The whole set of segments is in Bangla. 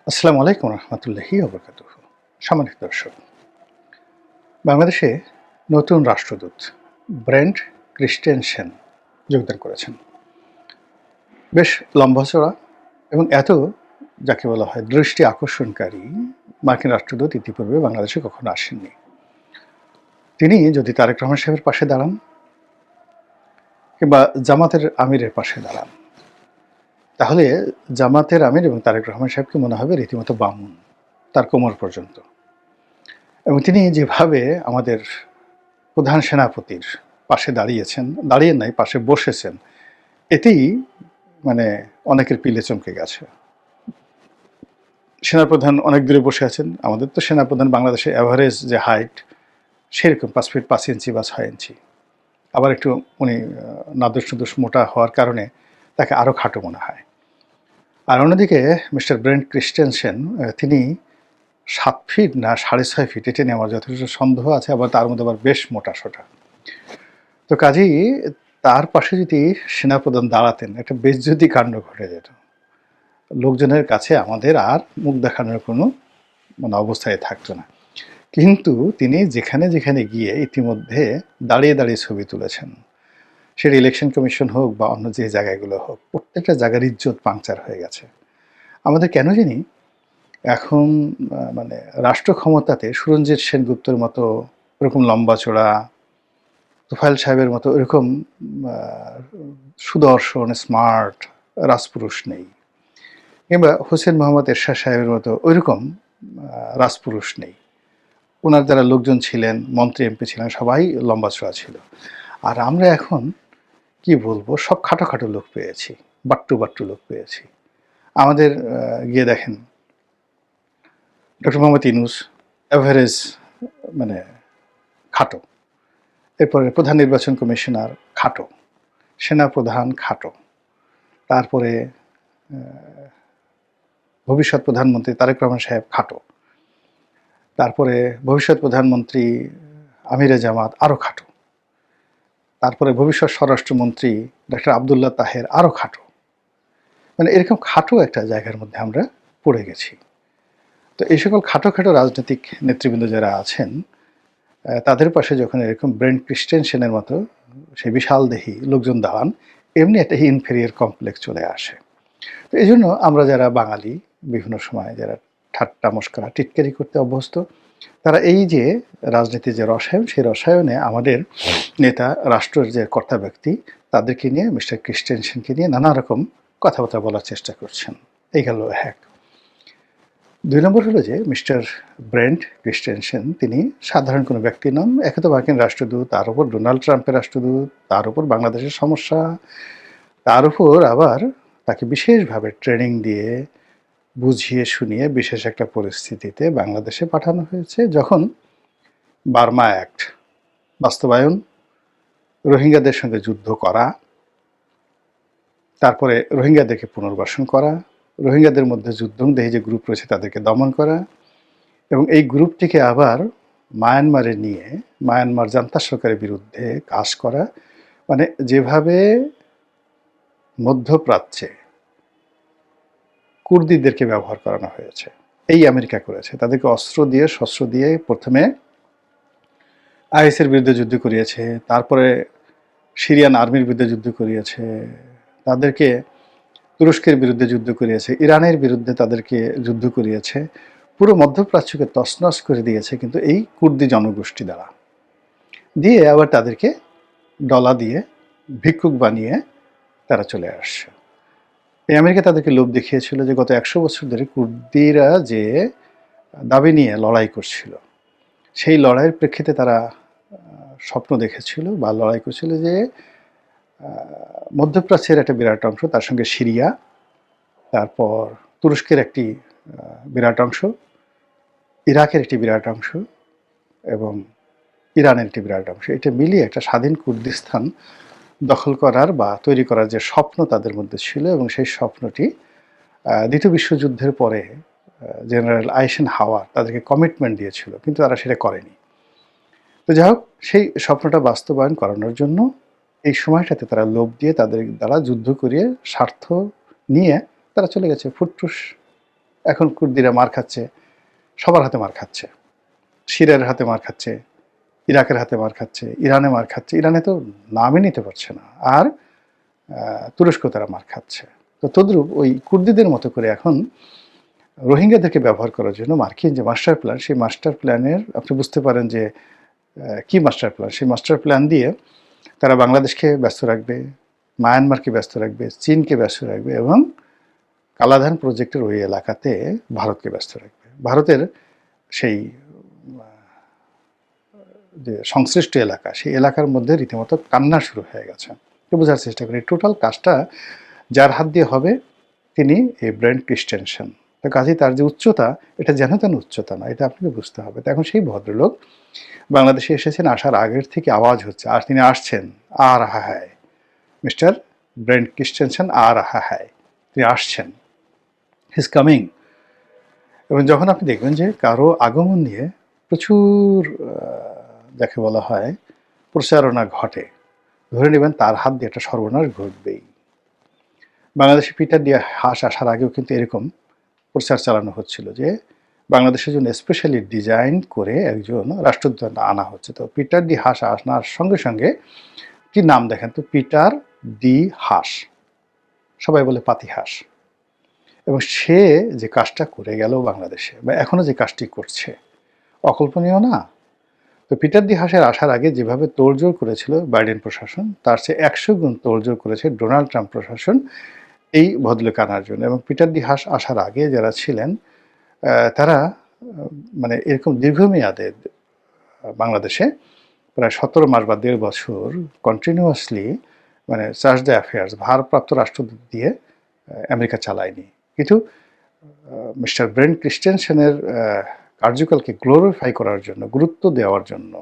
আসসালামু আলাইকুম রহমতুল্লাহি ওবরাকাতুহু। সম্মানিত দর্শক, বাংলাদেশে নতুন রাষ্ট্রদূত ব্রেন্ট ক্রিস্টেনসেন যোগদান করেছেন। বেশ লম্বা-চড়া এবং এত যাকে বলা হয় দৃষ্টি আকর্ষণকারী মার্কিন রাষ্ট্রদূত ইতিপূর্বে বাংলাদেশে কখনো আসেননি। তিনি যদি তারেক রহমান সাহেবের পাশে দাঁড়ান কিংবা জামাতের আমিরের পাশে দাঁড়ান, তাহলে জামাতের আমির এবং তারেক রহমান সাহেবকে মনে হবে রীতিমতো বামুন, তার কোমর পর্যন্ত। এবং তিনি যেভাবে আমাদের প্রধান সেনাপতির পাশে দাঁড়িয়েছেন, দাঁড়িয়ে নাই, পাশে বসেছেন, এতেই মানে অনেকের পিলে চমকে গেছে। সেনাপ্রধান অনেক দূরে বসে আছেন। আমাদের তো সেনাপ্রধান বাংলাদেশের অ্যাভারেজ যে হাইট সেরকম 5 ফিট 5 ইঞ্চি বা 6 ইঞ্চি। আবার একটু উনি নাদুস-নুদুস মোটা হওয়ার কারণে তাকে আরও খাটো মনে হয়। আর অন্যদিকে মিস্টার ব্রেন্ট ক্রিস্টেনসেন তিনি 7 ফিট না 6.5 ফিট, এটা নিয়ে আমার যথেষ্ট সন্দেহ আছে। আবার তার মধ্যে আবার বেশ মোটা-সোটা। তো কাজেই তার পাশে যদি সেনাপ্রধান দাঁড়াতেন, একটা বেইজ্জতি কাণ্ড ঘটে যেত। লোকজনের কাছে আমাদের আর মুখ দেখানোর কোনো অবস্থায় থাকতো না। কিন্তু তিনি যেখানে যেখানে গিয়ে ইতিমধ্যে দাঁড়িয়ে দাঁড়িয়ে ছবি তুলেছেন, সেটা ইলেকশন কমিশন হোক বা অন্য যে জায়গাগুলো হোক, প্রত্যেকটা জায়গার ইজ্জত পাংচার হয়ে গেছে। আমাদের কেন জানি এখন রাষ্ট্র ক্ষমতাতে সুরঞ্জিত সেনগুপ্তের মতো ওরকম লম্বা-চড়া, তোফায়েল সাহেবের মতো এরকম সুদর্শন স্মার্ট রাজপুরুষ নেই, কিংবা হোসেন মোহাম্মদ এরশাদ সাহেবের মতো ওইরকম রাজপুরুষ নেই। ওনার যারা লোকজন ছিলেন, মন্ত্রী এমপি ছিলেন, সবাই লম্বা-চড়া ছিল। আর আমরা এখন কি বলবো, সব খাটো খাটো লোক পেয়েছি, বাট্টু বাট্টু লোক পেয়েছি। আমাদের গিয়ে দেখেন ডক্টর মোহাম্মদ ইউনূস এভারেজ খাটো, এরপরে প্রধান নির্বাচন কমিশনার খাটো, সেনাপ্রধান খাটো, তারপরে ভবিষ্যৎ প্রধানমন্ত্রী তারেক রহমান সাহেব খাটো, তারপরে ভবিষ্যৎ প্রধানমন্ত্রী আমিরে জামাত আরও খাটো, তারপরে ভবিষ্যৎ স্বরাষ্ট্রমন্ত্রী ডক্টর আবদুল্লাহ তাহের আরও খাটো। এরকম খাটো একটা জায়গার মধ্যে আমরা পড়ে গেছি। তো এই সকল খাটো খাটো রাজনৈতিক নেতৃবৃন্দ যারা আছেন, তাদের পাশে যখন এরকম ব্রেন্ট ক্রিস্টেনসেনের মতো সেই বিশাল দেহী লোকজন দাঁড়ান, এমনি একটা ইনফেরিয়র কমপ্লেক্স চলে আসে। তো এই জন্য আমরা যারা বাঙালি বিভিন্ন সময় যারা ঠাট্টা মশকরা টিটকারি করতে অভ্যস্ত, তারা এই যে রাজনীতির যে রসায়ন, সেই রসায়নে আমাদের নেতা, রাষ্ট্রের যে কর্তা ব্যক্তি, তাদেরকে নিয়ে মিস্টার ক্রিস্টেনসেনকে নিয়ে নানা রকম কথাবার্তা বলার চেষ্টা করছেন। এই গেল এক। 2 নম্বর হলো যে মিস্টার ব্রেন্ট ক্রিস্টেনসেন তিনি সাধারণ কোনো ব্যক্তি নন। একে তো মার্কিন রাষ্ট্রদূত, তার উপর ডোনাল্ড ট্রাম্পের রাষ্ট্রদূত, তার উপর বাংলাদেশের সমস্যা, তার উপর আবার তাকে বিশেষভাবে ট্রেনিং দিয়ে বুঝিয়ে শুনিয়ে বিশেষ একটা পরিস্থিতিতে বাংলাদেশে পাঠানো হয়েছে, যখন বার্মা অ্যাক্ট বাস্তবায়ন, রোহিঙ্গাদের সঙ্গে যুদ্ধ করা, তারপরে রোহিঙ্গাদেরকে পুনর্বাসন করা, রোহিঙ্গাদের মধ্যে যুদ্ধংদেহী যে গ্রুপ রয়েছে তাদেরকে দমন করা, এবং এই গ্রুপটিকে আবার মায়ানমারে নিয়ে মায়ানমার জান্তা সরকারের বিরুদ্ধে কাজ করা। যেভাবে মধ্যপ্রাচ্যে কুর্দিদেরকে ব্যবহার করানো হয়েছে, এই আমেরিকা করেছে। তাদেরকে অস্ত্র দিয়ে শস্ত্র দিয়ে প্রথমে আইএসের বিরুদ্ধে যুদ্ধ করিয়েছে, তারপরে সিরিয়ান আর্মির বিরুদ্ধে যুদ্ধ করিয়েছে, তাদেরকে তুরস্কের বিরুদ্ধে যুদ্ধ করিয়েছে, ইরানের বিরুদ্ধে তাদেরকে যুদ্ধ করিয়েছে, পুরো মধ্যপ্রাচ্যকে তছনছ করে দিয়েছে কিন্তু এই কুর্দি জনগোষ্ঠী দ্বারা। দিয়ে আবার তাদেরকে ডলা দিয়ে ভিক্ষুক বানিয়ে তারা চলে আসছে। এই আমেরিকা তাদেরকে লোভ দেখিয়েছিল যে গত 100 বছর ধরে কুর্দিরা যে দাবি নিয়ে লড়াই করছিল, সেই লড়াইয়ের প্রেক্ষিতে তারা স্বপ্ন দেখেছিল বা লড়াই করছিল যে মধ্যপ্রাচ্যের একটা বিরাট অংশ, তার সঙ্গে সিরিয়া, তারপর তুরস্কের একটি বিরাট অংশ, ইরাকের একটি বিরাট অংশ এবং ইরানের একটি বিরাট অংশ, এটা মিলিয়ে একটা স্বাধীন কুর্দিস্তান দখল করার বা তৈরি করার যে স্বপ্ন তাদের মধ্যে ছিল, এবং সেই স্বপ্নটি দ্বিতীয় বিশ্বযুদ্ধের পরে জেনারেল আইসেনহাওয়ার তাদেরকে কমিটমেন্ট দিয়েছিল, কিন্তু তারা সেটা করেনি। তো যাই হোক, সেই স্বপ্নটা বাস্তবায়ন করানোর জন্য এই সময়টাতে তারা লোভ দিয়ে তাদের দ্বারা যুদ্ধ করিয়ে স্বার্থ নিয়ে তারা চলে গেছে ফুটফুস। এখন কুর্দিরা মার খাচ্ছে, সবার হাতে মার খাচ্ছে, সিরিয়ার হাতে মার খাচ্ছে, ইরাকের হাতে মার খাচ্ছে, ইরানে মার খাচ্ছে, ইরানে তো নামই নিতে পারছে না, আর তুরস্ক তারা মার খাচ্ছে। তো তদ্রূপ ওই কুর্দিদের মতো করে এখন রোহিঙ্গাদেরকে ব্যবহার করার জন্য মার্কিন যে মাস্টার প্ল্যান, সেই মাস্টার প্ল্যানের আপনি বুঝতে পারেন যে কি মাস্টার প্ল্যান, সেই মাস্টার প্ল্যান দিয়ে তারা বাংলাদেশকে ব্যস্ত রাখবে, মায়ানমারকে ব্যস্ত রাখবে, চীনকে ব্যস্ত রাখবে এবং কালাধান প্রজেক্টের ওই এলাকাতে ভারতকে ব্যস্ত রাখবে। ভারতের সেই যে সংশ্লিষ্ট এলাকা, সেই এলাকার মধ্যে রীতিমতো কান্না শুরু হয়ে গেছে। তো বোঝার চেষ্টা করি টোটাল কাজটা যার হাত দিয়ে হবে তিনি এই ব্রেন্ট ক্রিস্টেনসেন। তো কাজেই তার যে উচ্চতা, এটা যেন তেন উচ্চতা না, এটা আপনাকে বুঝতে হবে। তো এখন সেই ভদ্রলোক বাংলাদেশে এসেছেন, আসার আগের থেকে আওয়াজ হচ্ছে, আর তিনি আসছেন, আর হায় মিস্টার ব্রেন্ট ক্রিস্টেনসেন, আর হায় তিনি আসছেন, হি ইজ কামিং। এবং যখন আপনি দেখবেন যে কারো আগমন নিয়ে প্রচুর যাকে বলা হয় প্রচারণা ঘটে, ধরে নেবেন তার হাত দিয়ে একটা সর্বনাশ ঘটবেই। বাংলাদেশে পিটার দিয়ে হাঁস আসার আগেও কিন্তু এরকম প্রচার চালানো হচ্ছিল যে বাংলাদেশের জন্য স্পেশালি ডিজাইন করে একজন রাষ্ট্রদূত আনা হচ্ছে। তো পিটার ডি হাঁস আনার সঙ্গে সঙ্গে কি নাম দেখেন তো, পিটার ডি হাঁস, সবাই বলে পাতি হাঁস। এবং সে যে কাজটা করে গেল বাংলাদেশে, বা এখনো যে কাজটি করছে, অকল্পনীয় না? তো পিটার ডি হাসের আসার আগে যেভাবে তোড়জোড় করেছিল বাইডেন প্রশাসন, তার চেয়ে 100 গুণ তোড়জোড় করেছে ডোনাল্ড ট্রাম্প প্রশাসন এই ভদ্রলোক আনার জন্য। এবং পিটার ডি হাস আসার আগে যারা ছিলেন তারা মানে এরকম দীর্ঘমেয়াদে বাংলাদেশে প্রায় 17 মাস বা 1.5 বছর কন্টিনিউয়াসলি মানে চার্জ দ্য অ্যাফেয়ার্স ভারপ্রাপ্ত রাষ্ট্রদূত দিয়ে আমেরিকা চালায়নি। কিন্তু মিস্টার ব্রেন্ট ক্রিস্টেনসেনের কার্যকালকে গ্লোরিফাই করার জন্য, গুরুত্ব দেওয়ার জন্য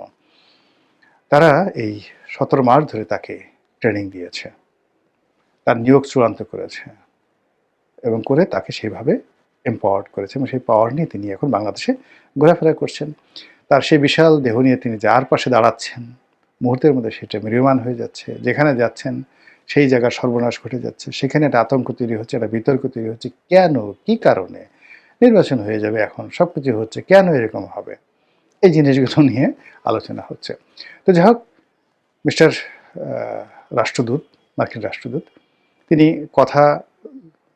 তারা এই 17 মাস ধরে তাকে ট্রেনিং দিয়েছে, তার নিয়োগ চূড়ান্ত করেছে এবং করে তাকে সেইভাবে এম্পাওয়ার্ড করেছে। এবং সেই পাওয়ার নিয়ে তিনি এখন বাংলাদেশে ঘোরাফেরা করছেন। তার সেই বিশাল দেহ নিয়ে তিনি যার পাশে দাঁড়াচ্ছেন, মুহূর্তের মধ্যে সেটা মেরুমান হয়ে যাচ্ছে। যেখানে যাচ্ছেন সেই জায়গার সর্বনাশ ঘটে যাচ্ছে, সেখানে একটা আতঙ্ক তৈরি হচ্ছে, একটা বিতর্ক তৈরি হচ্ছে। কেন, কি কারণে নির্বাচন হয়ে যাবে, এখন সব কিছু হচ্ছে, কেন এরকম হবে, এই জিনিসগুলো নিয়ে আলোচনা হচ্ছে। তো যাই হোক, মিস্টার রাষ্ট্রদূত, মার্কিন রাষ্ট্রদূত, তিনি কথা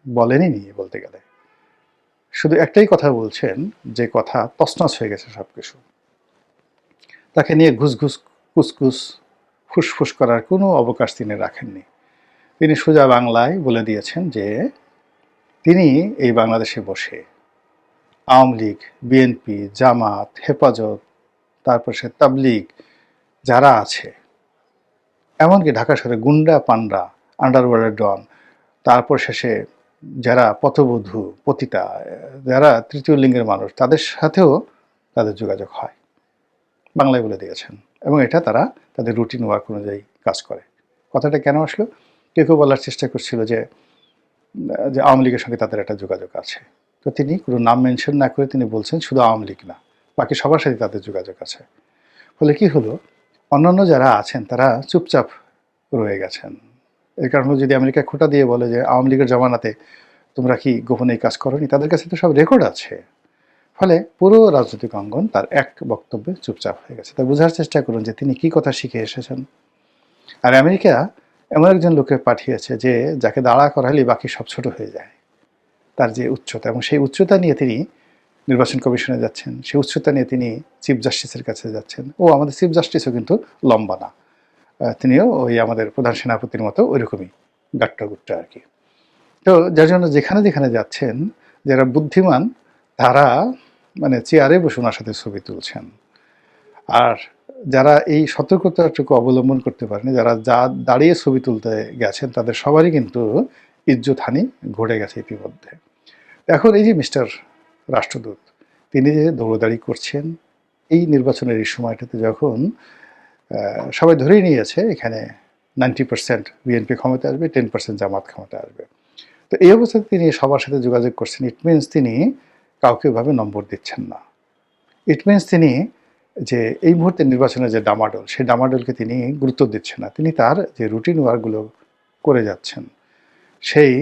বলেনই বলতে গেলে, শুধু একটাই কথা বলছেন, যে কথা তছনছ হয়ে গেছে সব কিছু। তাকে নিয়ে ঘুসঘুস কুসকুস ফুসফুস করার কোনো অবকাশ তিনি রাখেননি। তিনি সোজা বাংলায় বলে দিয়েছেন যে তিনি এই বাংলাদেশে বসে আওয়ামী লীগ, বিএনপি, জামাত, হেফাজত, তারপর সে তাবলিগ যারা আছে, এমনকি ঢাকা শহরে গুন্ডা পান্ডা, আন্ডারওয়ার্ল্ডের ডন, তারপর শেষে যারা পথবধূ পতিতা, যারা তৃতীয় লিঙ্গের মানুষ, তাদের সাথেও তাদের যোগাযোগ হয়, বাংলায় বলে দিয়েছেন। এবং এটা তারা তাদের রুটিন ওয়ার্ক অনুযায়ী কাজ করে। কথাটা কেন আসলো? কেউ কেউ বলার চেষ্টা করছিল যে আওয়ামী লীগের সঙ্গে তাদের একটা যোগাযোগ আছে। তো তিনি কোনো নাম মেনশন না করে তিনি বলছেন শুধু আওয়ামী লীগ না, বাকি সবার সাথে তাদের যোগাযোগ আছে। ফলে কি হলো, অন্যান্য যারা আছেন তারা চুপচাপ রয়ে গেছেন। এর কারণ যদি আমেরিকা খোঁটা দিয়ে বলে যে আওয়ামী লীগের জমানাতে তোমরা কি গোপনে কাজ করোনি, তাদের কাছে তো সব রেকর্ড আছে। ফলে পুরো রাজনৈতিক অঙ্গন তার এক বক্তব্যে চুপচাপ হয়ে গেছে। তা বোঝার চেষ্টা করুন যে তিনি কি কথা শিখে এসেছেন। আর আমেরিকা এমন একজন লোকে পাঠিয়েছে যে যাকে দাঁড়া করালে বাকি সব ছোট হয়ে যায়, তার যে উচ্চতা, এবং সেই উচ্চতা নিয়ে তিনি নির্বাচন কমিশনে যাচ্ছেন, সেই উচ্চতা নিয়ে তিনি চিফ জাস্টিসের কাছে যাচ্ছেন। ও আমাদের চিফ জাস্টিসও কিন্তু লম্বা না, তিনিও ওই আমাদের প্রধান সেনাপতির মতো ওইরকমই গাট্টা গুট্টা আর কি। তো যার জন্য যেখানে যেখানে যাচ্ছেন, যারা বুদ্ধিমান তারা মানে চেয়ারে বসে ওনার সাথে ছবি তুলছেন। আর যারা এই সতর্কতাটুকু অবলম্বন করতে পারেনি, যারা দাঁড়িয়ে ছবি তুলতে গেছেন, তাদের সবারই কিন্তু ইজ্জতহানি ঘটে গেছে ইতিমধ্যে। এখন এই যে মিস্টার রাষ্ট্রদূত, তিনি যে দৌড়দাড়ি করছেন এই নির্বাচনের এই সময়টাতে, যখন সবাই ধরেই নিয়েছে এখানে 90% বিএনপি ক্ষমতা আসবে, 10% জামাত ক্ষমতা আসবে। তো এই অবস্থায় তিনি সবার সাথে যোগাযোগ করছেন। ইট মিনস তিনি কাউকে এভাবে নম্বর দিচ্ছেন না। ইট মিনস তিনি যে এই মুহূর্তে নির্বাচনের যে ডামাডোল, সেই ডামাডোলকে তিনি গুরুত্ব দিচ্ছেন না। তিনি তার যে রুটিন ওয়ার্কগুলো করে যাচ্ছেন, সেই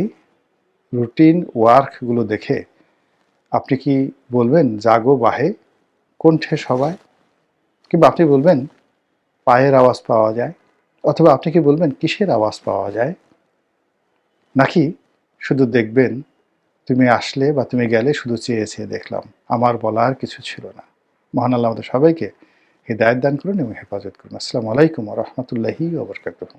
রুটিন ওয়ার্কগুলো দেখে আপনি কি বলবেন জাগো বাহে কণ্ঠে সবাই, কিংবা আপনি বলবেন পায়ের আওয়াজ পাওয়া যায়, অথবা আপনি কি বলবেন কিসের আওয়াজ পাওয়া যায়, নাকি শুধু দেখবেন তুমি আসলে বা তুমি গেলে শুধু চেয়ে চেয়ে দেখলাম, আমার বলার কিছু ছিল না। মহান আল্লাহ আমাদের সবাইকে হিদায়াত দান করুন এবং হেফাজত করুন। আসসালামু আলাইকুম ওয়া রাহমাতুল্লাহি ওয়া বারাকাতুহু।